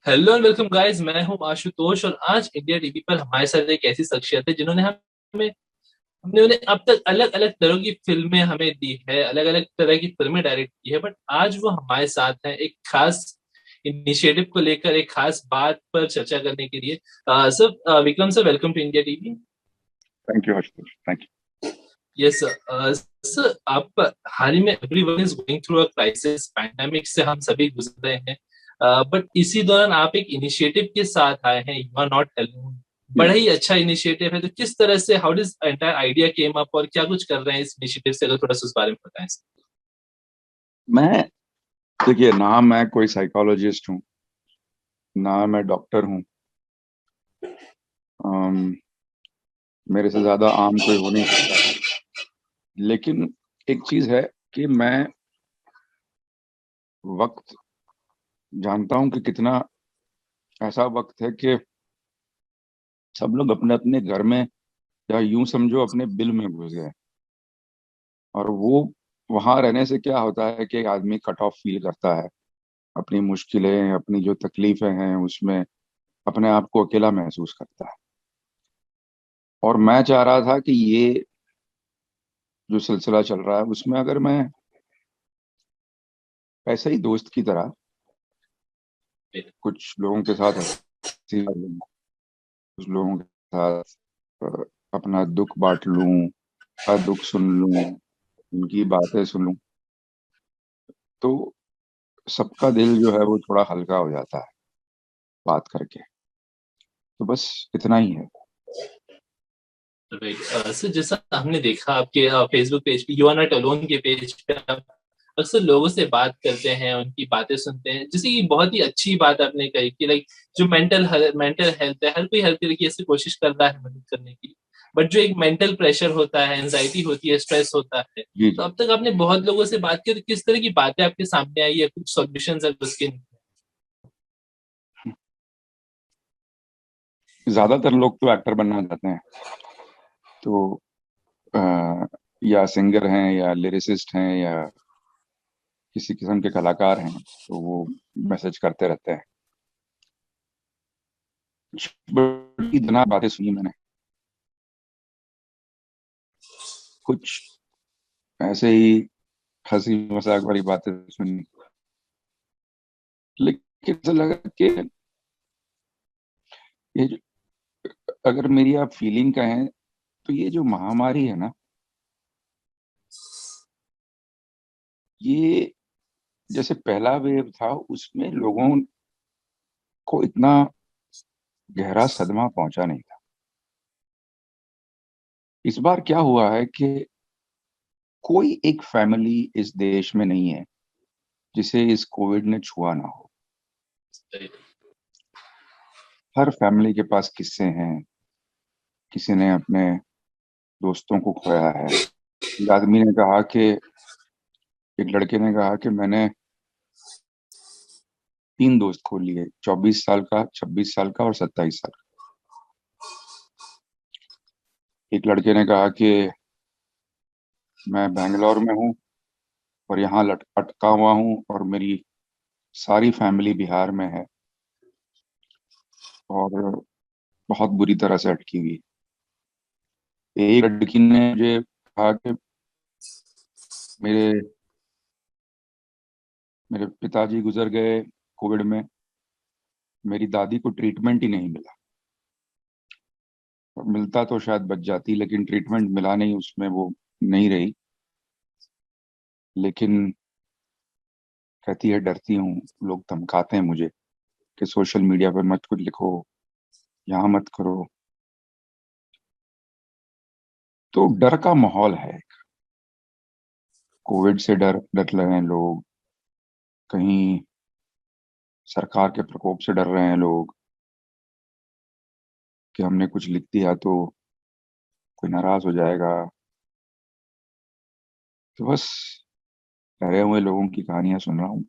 Hello and welcome guys. मैं हूं आशुतोष और आज इंडिया टीवी पर हमारे साथ एक ऐसी शख्सियत है जिन्होंने हमें हमने उन्हें अब तक अलग अलग तरह की फिल्में हमें दी है, अलग अलग तरह की फिल्में डायरेक्ट की है। बट आज वो हमारे साथ है एक खास इनिशिएटिव को लेकर, एक खास बात पर चर्चा करने के लिए। Sir, Vikram sir, welcome to India TV. Thank you Ashutosh, thank you. Yes sir. Sir, आप हाल ही में everyone is going through a crisis, pandemic से हम सभी गुजर रहे हैं। बट इसी दौरान आप एक इनिशिएटिव के साथ आए हैं, यू आर नॉट अलोन। जी, बड़ा ही अच्छा इनिशिएटिव है। तो किस तरह से, how डिज entire idea came up और क्या कुछ कर रहे हैं इस इनिशिएटिव से, अगर थोड़ा सा उस बारे में बताएं सर। मैं देखिए, ना मैं कोई साइकोलॉजिस्ट हूँ, ना मैं डॉक्टर हूँ। अम, मेरे से ज्यादा आम कोई हो नहीं सकता। लेकिन एक चीज है कि मैं वक्त जानता हूँ कि कितना ऐसा वक्त है कि सब लोग अपने अपने घर में, या यूं समझो अपने बिल में घुस गए। और वो वहां रहने से क्या होता है कि एक आदमी कट ऑफ फील करता है। अपनी मुश्किलें, अपनी जो तकलीफें हैं उसमें अपने आप को अकेला महसूस करता है। और मैं चाह रहा था कि ये जो सिलसिला चल रहा है उसमें अगर मैं ऐसे ही दोस्त की तरह कुछ लोगों के साथ हंसी कर लूं, कुछ लोगों के साथ अ, अपना दुख बांट लूं, का दुख सुन लूं, उनकी बातें सुन लूं, तो सबका दिल जो है वो थोड़ा हल्का हो जाता है बात करके। तो बस इतना ही है। राइट सर, जैसा हमने देखा आपके फेसबुक पेज पे, यू आर नॉट अलोन के पेज पे, आप अक्सर लोगों से बात करते हैं, उनकी बातें सुनते हैं। जैसे कि बहुत ही अच्छी बात आपने कही कि लाइक जो मेंटल हेल्थ है, हर कोई हर तरीके से कोशिश कर रहा है मदद करने की। बट जो एक मेंटल प्रेशर होता है, एंजाइटी होती है, स्ट्रेस होता है, जी तो जी। अब तक आपने बहुत लोगों से बात की, तो किस तरह की बातें आपके सामने आई है, कुछ सॉल्यूशंस है उसके? ज्यादातर लोग तो एक्टर बनना चाहते हैं, तो अ, या सिंगर हैं या लिरिसिस्ट हैं या किसी किस्म के कलाकार हैं, तो वो मैसेज करते रहते हैं। कुछ बड़ी जना बातें सुनी मैंने, कुछ ऐसे ही हंसी मजाक वाली बातें सुनी। लेकिन ऐसा लगा कि ये जो, अगर मेरी आप फीलिंग कहें, तो ये जो महामारी है ना, ये जैसे पहला वेव था उसमें लोगों को इतना गहरा सदमा पहुंचा नहीं था। इस बार क्या हुआ है कि कोई एक फैमिली इस देश में नहीं है जिसे इस कोविड ने छुआ ना हो। हर फैमिली के पास किस्से हैं। किसी ने अपने दोस्तों को खोया है। एक आदमी ने कहा कि, एक लड़के ने कहा कि मैंने 3 दोस्त खो लिए, 24 साल का, 26 साल का और 27 साल का। एक लड़के ने कहा कि मैं बैंगलोर में हूँ और यहाँ अटका हुआ हूँ और मेरी सारी फैमिली बिहार में है और बहुत बुरी तरह से अटकी हुई है। एक लड़की ने मुझे कहा कि मेरे मेरे पिताजी गुजर गए कोविड में, मेरी दादी को ट्रीटमेंट ही नहीं मिला। और मिलता तो शायद बच जाती, लेकिन ट्रीटमेंट मिला नहीं, उसमें वो नहीं रही। लेकिन कहती है डरती हूँ, लोग धमकाते हैं मुझे कि सोशल मीडिया पर मत कुछ लिखो, यहाँ मत करो। तो डर का माहौल है। कोविड से डर रहे हैं लोग, कहीं सरकार के प्रकोप से डर रहे हैं लोग कि हमने कुछ लिख दिया तो कोई नाराज हो जाएगा। तो बस डरे हुए लोगों की कहानियां सुन रहा हूँ।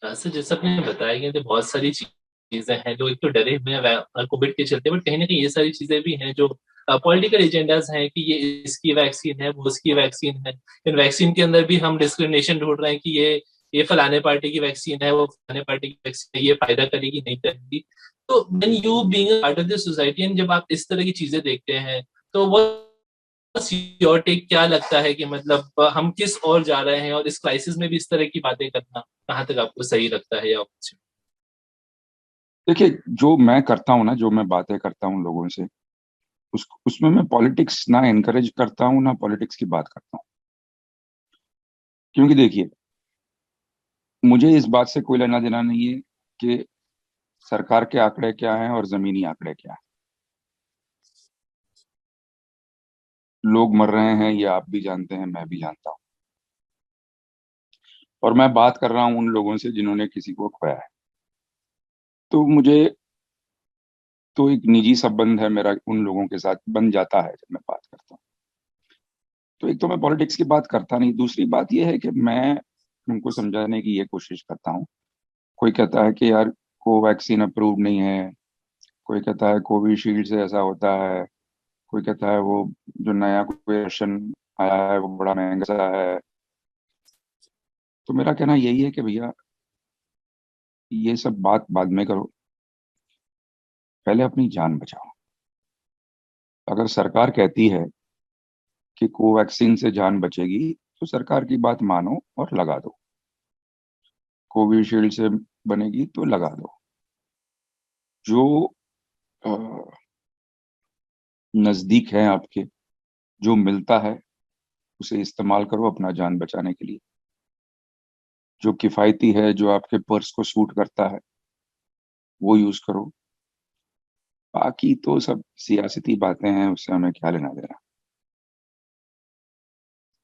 सर, जैसे आपने बताया कि तो बहुत सारी चीजें हैं, लोग एक तो डरे हुए हैं कोविड के चलते, बट कहीं ना कहीं ये सारी चीजें भी हैं जो पॉलिटिकल एजेंडाज हैं कि ये इसकी वैक्सीन है, वो उसकी वैक्सीन है। इन वैक्सीन के अंदर भी हम डिस्क्रिमिनेशन ढूंढ रहे हैं कि ये ये फलाने पार्टी की वैक्सीन है, वो फलाने पार्टी की वैक्सीन है, ये फायदा करेगी नहीं करेगी। तो when you being part of the society and जब आप इस तरह की चीजें देखते हैं, तो वो योर टेक क्या लगता है कि मतलब हम किस ओर जा रहे हैं, और इस क्राइसिस में भी इस तरह की बातें करना कहाँ तक आपको सही लगता है या कुछ? देखिए, जो मैं करता हूँ ना, जो मैं बातें करता हूँ लोगों से, उसमें मैं पॉलिटिक्स ना एनकरेज करता हूँ ना पॉलिटिक्स की बात करता हूँ। क्योंकि देखिए, मुझे इस बात से कोई लेना देना नहीं है कि सरकार के आंकड़े क्या हैं और जमीनी आंकड़े क्या हैं। लोग मर रहे हैं, ये आप भी जानते हैं, मैं भी जानता हूँ। और मैं बात कर रहा हूँ उन लोगों से जिन्होंने किसी को खोया है। तो मुझे तो एक निजी संबंध है मेरा उन लोगों के साथ, बन जाता है जब मैं बात करता हूँ। तो एक तो मैं पॉलिटिक्स की बात करता नहीं, दूसरी बात यह है कि मैं उनको समझाने की ये कोशिश करता हूँ। कोई कहता है कि यार कोवैक्सीन अप्रूव नहीं है, कोई कहता है कोविशील्ड से ऐसा होता है, कोई कहता है वो जो नया कोई वर्षन आया है वो बड़ा महंगा सा है। तो मेरा कहना यही है कि भैया, ये सब बात बाद में करो, पहले अपनी जान बचाओ। अगर सरकार कहती है कि कोवैक्सीन से जान बचेगी, तो सरकार की बात मानो और लगा दो। कोविशील्ड से बनेगी तो लगा दो। जो अ, नजदीक है आपके, जो मिलता है, उसे इस्तेमाल करो अपना जान बचाने के लिए। जो किफायती है, जो आपके पर्स को सूट करता है, वो यूज करो। बाकी तो सब सियासती बातें हैं, उससे हमें क्या लेना देना।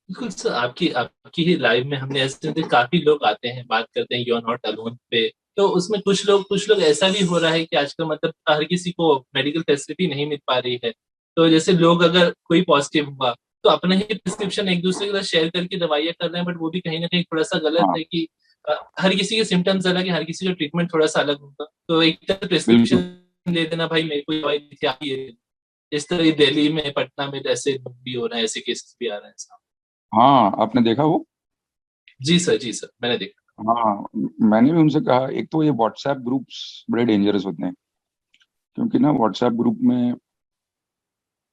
बिल्कुल सर, आपकी आपकी ही लाइव में हमने ऐसे काफी लोग आते हैं, बात करते हैं यू आर नॉट अलोन पे। तो उसमें कुछ लोग ऐसा भी हो रहा है कि आजकल मतलब हर किसी को मेडिकल फैसिलिटी नहीं मिल पा रही है। तो जैसे लोग अगर कोई पॉजिटिव हुआ तो अपना ही प्रिस्क्रिप्शन एक दूसरे के साथ शेयर करके दवाइयाँ कर रहे हैं, बट वो भी कहीं ना कहीं थोड़ा सा गलत हाँ, है कि हर किसी के सिम्टम्स अलग है, हर किसी का ट्रीटमेंट थोड़ा सा अलग होगा। तो एक तरह बिल्कुल। प्रिस्क्रिप्शन दे देना, भाई मेरे को दवाई दी थी आप ये। इस तरह दिल्ली में, पटना में ऐसे भी हो रहे हैं, ऐसे केसेस भी आ रहे हैं। हाँ, आपने देखा वो। जी सर, जी सर, मैंने देखा। हाँ, मैंने भी उनसे कहा, एक तो ये व्हाट्सएप ग्रुप्स बड़े डेंजरस होते हैं। क्योंकि ना व्हाट्सएप ग्रुप में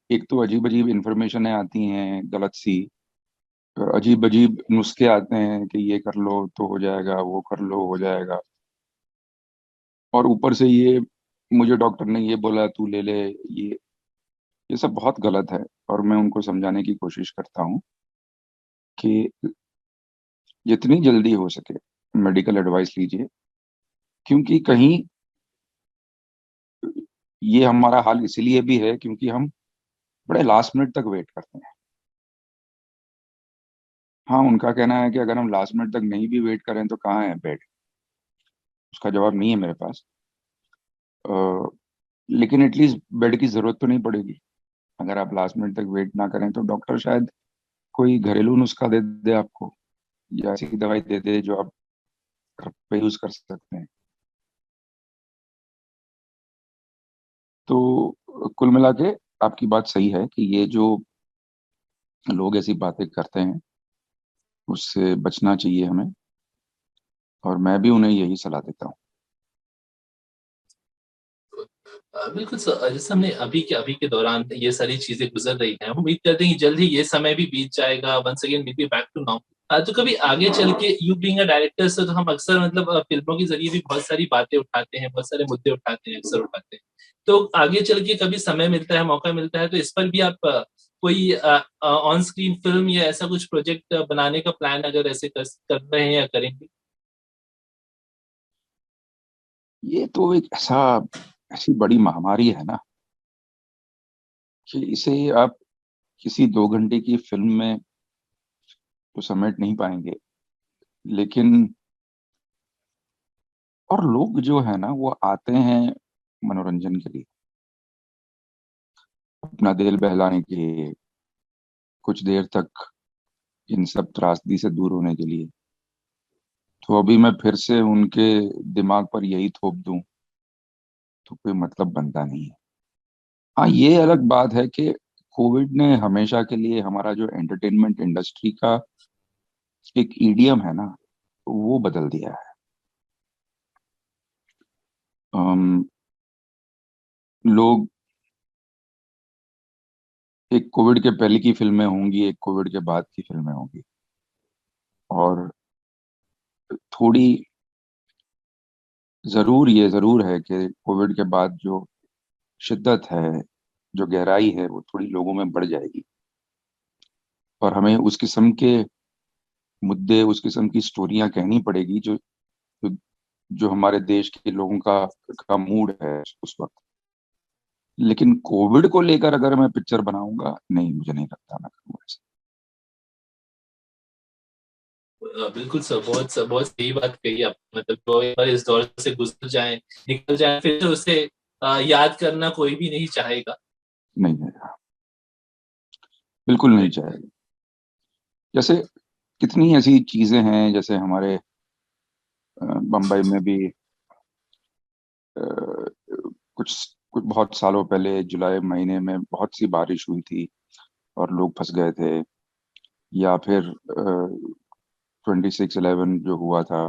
एक तो अजीब अजीब इंफॉर्मेशन आती हैं गलत सी, अजीब अजीब नुस्खे आते हैं कि ये कर लो तो हो जाएगा, वो कर लो हो जाएगा। और ऊपर से ये, मुझे डॉक्टर ने ये बोला तू ले ले, ये सब बहुत गलत है। और मैं उनको समझाने की कोशिश करता हूँ कि जितनी जल्दी हो सके मेडिकल एडवाइस लीजिए। क्योंकि कहीं ये हमारा हाल इसलिए भी है क्योंकि हम बड़े लास्ट मिनट तक वेट करते हैं। हाँ, उनका कहना है कि अगर हम लास्ट मिनट तक नहीं भी वेट करें तो कहाँ है बेड। उसका जवाब नहीं है मेरे पास। अ, लेकिन एटलीस्ट बेड की जरूरत तो नहीं पड़ेगी। अगर आप लास्ट मिनट तक वेट ना करें तो डॉक्टर शायद कोई घरेलू नुस्खा दे दे आपको, या ऐसी दवाई दे दे जो आप घर पे यूज कर सकते हैं। तो कुल मिला के आपकी बात सही है कि ये जो लोग ऐसी बातें करते हैं, उससे बचना चाहिए हमें। और मैं भी उन्हें यही सलाह देता हूँ। बिल्कुल सर, जैसे हमने अभी के दौरान ये सारी चीजें गुजर रही हैं, हम उम्मीद करते हैं कि जल्द ही ये समय भी बीत जाएगा, once again will be back to normal. तो कभी आगे चल के यू बीइंग अ डायरेक्टर से, तो हम अक्सर मतलब फिल्मों के जरिए भी बहुत सारी बातें उठाते हैं, बहुत सारे मुद्दे उठाते हैं, अक्सर उठाते हैं। तो आगे चल के कभी समय मिलता है, मौका मिलता है, तो इस पर भी आप कोई ऑन स्क्रीन फिल्म या ऐसा कुछ प्रोजेक्ट बनाने का प्लान अगर ऐसे कर रहे हैं या करेंगे? ये तो एक ऐसी बड़ी महामारी है ना, कि इसे आप किसी 2 घंटे की फिल्म में तो समेट नहीं पाएंगे। लेकिन और लोग जो है ना, वो आते हैं मनोरंजन के लिए, अपना दिल बहलाने के लिए, कुछ देर तक इन सब त्रासदी से दूर होने के लिए। तो अभी मैं फिर से उनके दिमाग पर यही थोप दूं तो कोई मतलब बनता नहीं है। हाँ, ये अलग बात है कि कोविड ने हमेशा के लिए हमारा जो एंटरटेनमेंट इंडस्ट्री का एक ईडीएम है ना, वो बदल दिया है। अम, लोग, एक कोविड के पहले की फिल्में होंगी, एक कोविड के बाद की फिल्में होंगी, और थोड़ी, ये जरूर है कि कोविड के बाद जो शिद्दत है, जो गहराई है, वो थोड़ी लोगों में बढ़ जाएगी, और हमें उस किस्म के मुद्दे, उस किस्म की स्टोरियां कहनी पड़ेगी जो, जो हमारे देश के लोगों का मूड है उस वक्त। लेकिन कोविड को लेकर अगर मैं पिक्चर बनाऊंगा, नहीं, मुझे नहीं लगता मैं करूंगा ऐसा। बिल्कुल सर, बहुत सही बात कही आप। मतलब जो एक बार इस दौर से गुजर जाए, निकल जाए, फिर से उसे याद करना कोई भी नहीं चाहेगा। नहीं है, बिल्कुल नहीं चाहेगा। जैसे कितनी ऐसी चीजें हैं, जैसे हमारे बम्बई में भी अ, कुछ कुछ बहुत सालों पहले जुलाई महीने में बहुत सी बारिश हुई थी और लोग फंस गए थे। या फिर 26/11 जो हुआ था,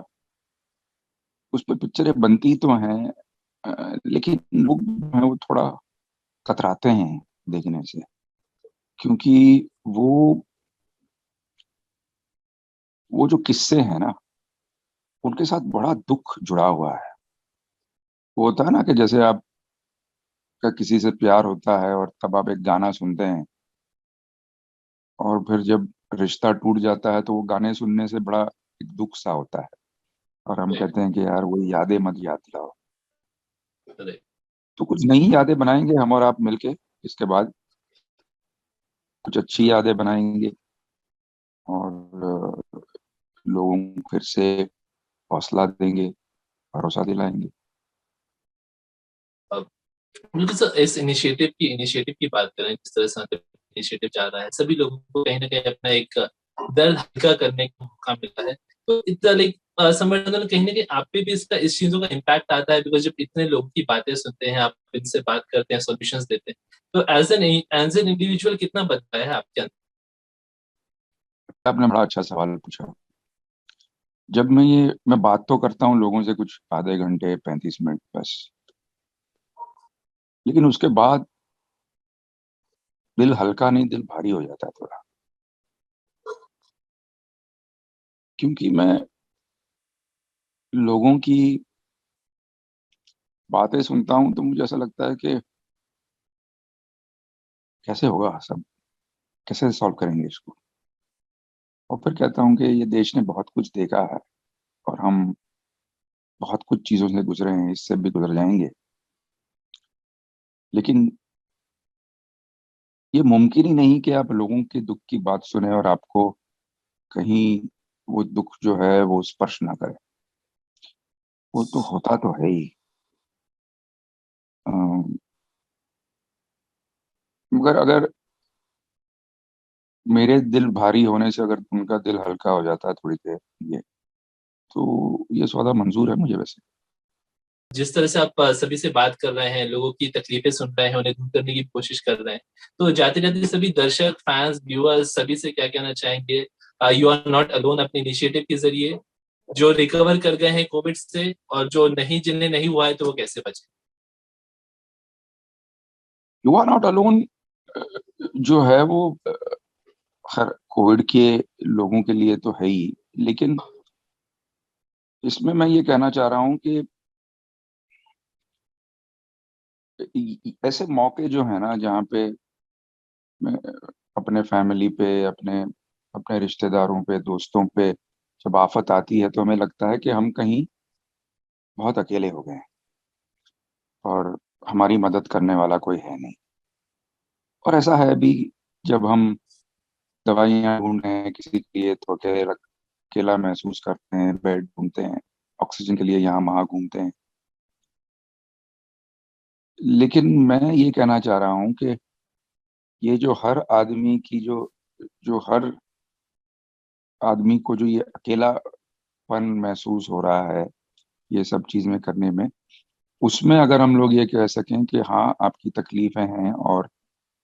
उस पर पिक्चरें बनती तो हैं, लेकिन लोग जो हैं वो थोड़ा कतराते हैं देखने से, क्योंकि वो वो जो किस्से हैं ना, उनके साथ बड़ा दुख जुड़ा हुआ है। वो होता है ना कि जैसे आपका किसी से प्यार होता है और तब आप एक गाना सुनते हैं, और फिर जब रिश्ता टूट जाता है तो वो गाने सुनने से बड़ा एक दुख सा होता है, और हम कहते हैं कि यार वो यादें मत याद दिलाओ। तो कुछ नई यादें बनाएंगे हम और आप मिलके, इसके बाद कुछ अच्छी यादें बनाएंगे, और लोगों को फिर से हौसला देंगे, भरोसा दिलाएंगे। बिल्कुल सर, इस इनिशिएटिव की बात करें, जिस तरह से इनिशिएटिव जा रहा है, सभी लोगों को कहीं ना कहीं अपना एक दर्द हल्का करने का मौका मिलता है। तो इतना लाइक समर्थन कहीं ना कहीं आप पे भी इसका, इस चीजों का इम्पैक्ट आता है, बिकॉज जब इतने लोगों की बातें सुनते हैं, आप इनसे बात करते हैं, सॉल्यूशंस देते हैं, तो एज एन इंडिविजुअल कितना बदला है आपके अंदर? आपने बड़ा अच्छा सवाल पूछा। जब मैं बात तो करता हूँ लोगों से कुछ आधे घंटे 35 मिनट बस, लेकिन उसके बाद दिल हल्का नहीं, दिल भारी हो जाता है थोड़ा, क्योंकि मैं लोगों की बातें सुनता हूँ तो मुझे ऐसा लगता है कि कैसे होगा सब, कैसे सॉल्व करेंगे इसको। और फिर कहता हूँ कि ये देश ने बहुत कुछ देखा है, और हम बहुत कुछ चीजों से गुजरे हैं, इससे भी गुजर जाएंगे, लेकिन ये मुमकिन ही नहीं कि आप लोगों के दुख की बात सुने और आपको कहीं वो दुख जो है वो स्पर्श ना करे। वो तो होता तो है ही। अम, मगर अगर मेरे दिल भारी होने से अगर उनका दिल हल्का हो जाता है थोड़ी देर लिए, तो ये सौदा मंजूर है मुझे वैसे। जिस तरह से आप सभी से बात कर रहे हैं, लोगों की तकलीफें सुन रहे हैं, उन्हें दूर करने की कोशिश कर रहे हैं, तो जाते जाते सभी दर्शक, फैंस, व्यूअर्स, सभी से क्या कहना चाहेंगे? यू आर नॉट अलोन अपने इनिशिएटिव के जरिए, जो रिकवर कर गए हैं कोविड से, और जो नहीं, जिन्हें नहीं हुआ है, तो वो कैसे बचे? यू आर नॉट अलोन जो है वो खैर कोविड के लोगों के लिए तो है ही, लेकिन इसमें मैं ये कहना चाह रहा हूँ कि ऐसे मौके जो है ना, जहाँ पे मैं अपने फैमिली पे, अपने अपने रिश्तेदारों पे, दोस्तों पे जब आफत आती है, तो हमें लगता है कि हम कहीं बहुत अकेले हो गए हैं और हमारी मदद करने वाला कोई है नहीं। और ऐसा है भी, जब हम दवाइयाँ ढूंढ रहे हैं किसी के लिए तो अकेला महसूस करते हैं, बेड ढूंढते हैं, ऑक्सीजन के लिए यहाँ वहाँ घूमते हैं। लेकिन मैं ये कहना चाह रहा हूँ कि ये जो हर आदमी की जो जो हर आदमी को जो ये अकेलापन महसूस हो रहा है ये सब चीजें करने में, उसमें अगर हम लोग ये कह सकें कि हाँ आपकी तकलीफें हैं और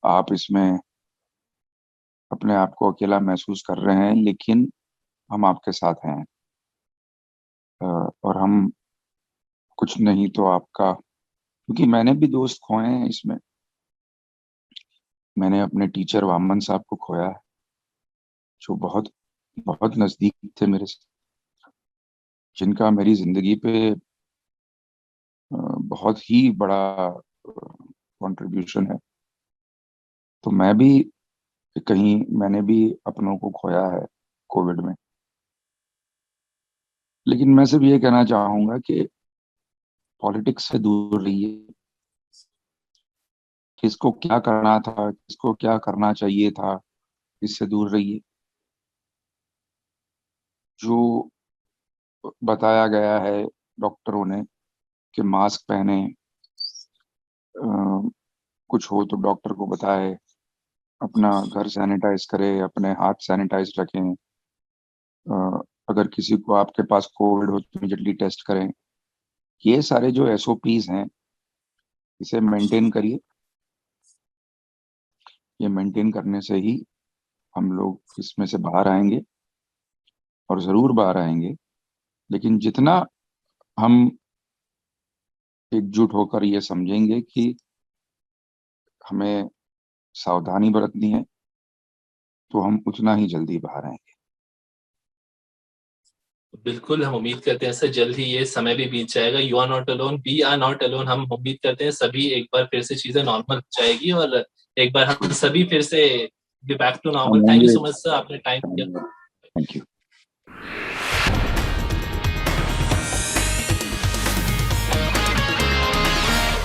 आप इसमें अपने आप को अकेला महसूस कर रहे हैं, लेकिन हम आपके साथ हैं, और हम कुछ नहीं तो आपका, क्योंकि मैंने भी दोस्त खोए हैं इसमें। मैंने अपने टीचर वामन साहब को खोया है, जो बहुत बहुत नजदीक थे मेरे से, जिनका मेरी जिंदगी पे बहुत ही बड़ा कंट्रीब्यूशन है। तो मैं भी कहीं, मैंने भी अपनों को खोया है कोविड में। लेकिन मैं सिर्फ ये कहना चाहूंगा कि पॉलिटिक्स से दूर रहिए। किसको क्या करना था, किसको क्या करना चाहिए था, इससे दूर रहिए। जो बताया गया है डॉक्टरों ने कि मास्क पहने, कुछ हो तो डॉक्टर को बताए, अपना घर सैनिटाइज करें, अपने हाथ सैनिटाइज रखें, अगर किसी को आपके पास कोविड हो तो इमीडिएटली टेस्ट करें। ये सारे जो एसओपीज हैं, इसे मेंटेन करिए। ये मेंटेन करने से ही हम लोग इसमें से बाहर आएंगे, और जरूर बाहर आएंगे। लेकिन जितना हम एकजुट होकर ये समझेंगे कि हमें सावधानी बरतनी है, तो हम उतना ही जल्दी बाहर आएंगे। बिल्कुल, हम उम्मीद करते हैं सर जल्द ही ये समय भी बीत जाएगा। You are not alone, we are not alone. हम उम्मीद करते हैं सभी एक बार फिर से चीजें नॉर्मल हो जाएगी और एक बार हम सभी फिर से बैक टू हम नॉर्मल। थैंक यू होंगे। सो मच सर, आपने टाइम दिया। Thank you.